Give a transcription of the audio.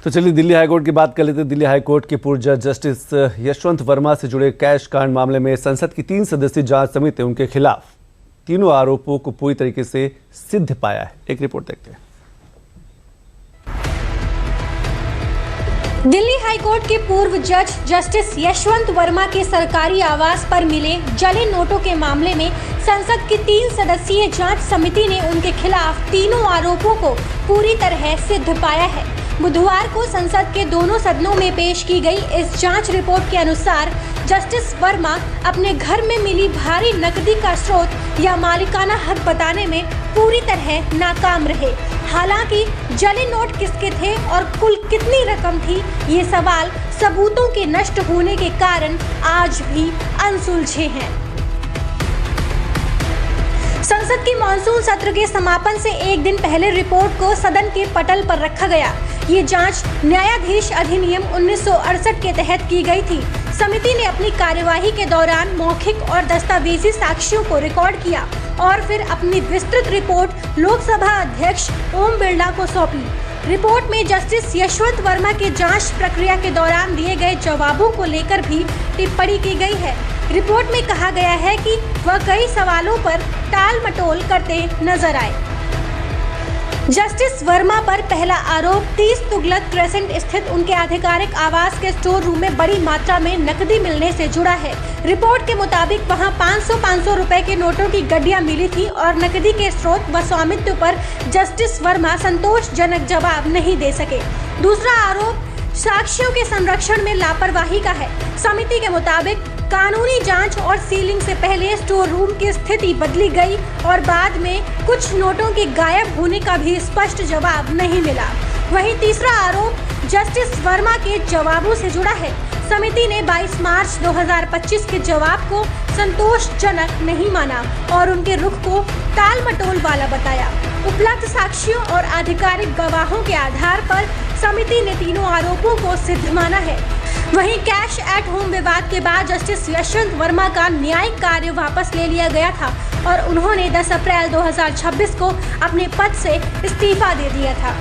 तो चलिए दिल्ली हाईकोर्ट की बात कर लेते हैं। दिल्ली हाईकोर्ट के पूर्व जज जस्टिस यशवंत वर्मा से जुड़े कैश कांड मामले में संसद की 3 सदस्यीय जांच समिति उनके खिलाफ तीनों आरोपों को पूरी तरीके से सिद्ध पाया है। एक रिपोर्ट देखते हैं। दिल्ली हाईकोर्ट के पूर्व जज जस्टिस यशवंत वर्मा के सरकारी आवास पर मिले जले नोटों के मामले में संसद की 3 सदस्यीय जांच समिति ने उनके खिलाफ तीनों आरोपों को पूरी तरह सिद्ध पाया है। बुधवार को संसद के दोनों सदनों में पेश की गई इस जांच रिपोर्ट के अनुसार जस्टिस वर्मा अपने घर में मिली भारी नकदी का स्रोत या मालिकाना हक बताने में पूरी तरह नाकाम रहे। हालांकि जले नोट किसके थे और कुल कितनी रकम थी, ये सवाल सबूतों के नष्ट होने के कारण आज भी अनसुलझे हैं। संसद की मॉनसून सत्र के समापन से एक दिन पहले रिपोर्ट को सदन के पटल पर रखा गया। ये जांच न्यायाधीश अधिनियम 1968 के तहत की गई थी। समिति ने अपनी कार्यवाही के दौरान मौखिक और दस्तावेजी साक्ष्यों को रिकॉर्ड किया और फिर अपनी विस्तृत रिपोर्ट लोकसभा अध्यक्ष ओम बिरला को सौंपी। रिपोर्ट में जस्टिस यशवंत वर्मा के जांच प्रक्रिया के दौरान दिए गए जवाबों को लेकर भी टिप्पणी की गई है। रिपोर्ट में कहा गया है कि वह कई सवालों पर टाल मटोल करते नजर आए। जस्टिस वर्मा पर पहला आरोप 30 तुगलक क्रेसेंट स्थित उनके आधिकारिक आवास के स्टोर रूम में बड़ी मात्रा में नकदी मिलने से जुड़ा है। रिपोर्ट के मुताबिक वहां 500 रुपए के नोटों की गड्डियां मिली थी और नकदी के स्रोत व स्वामित्व पर जस्टिस वर्मा संतोषजनक जवाब नहीं दे सके। दूसरा आरोप साक्ष्यों के संरक्षण में लापरवाही का है। समिति के मुताबिक कानूनी जांच और सीलिंग से पहले स्टोर रूम की स्थिति बदली गई और बाद में कुछ नोटों के गायब होने का भी स्पष्ट जवाब नहीं मिला। वहीं तीसरा आरोप जस्टिस वर्मा के जवाबों से जुड़ा है। समिति ने 22 मार्च 2025 के जवाब को संतोषजनक नहीं माना और उनके रुख को टाल-मटोल वाला बताया। उपलब्ध साक्ष्यों और आधिकारिक गवाहों के आधार पर समिति ने तीनों आरोपों को सिद्ध माना है। वहीं कैश एट होम विवाद के बाद जस्टिस यशवंत वर्मा का न्यायिक कार्य वापस ले लिया गया था और उन्होंने 10 अप्रैल 2026 को अपने पद से इस्तीफा दे दिया था।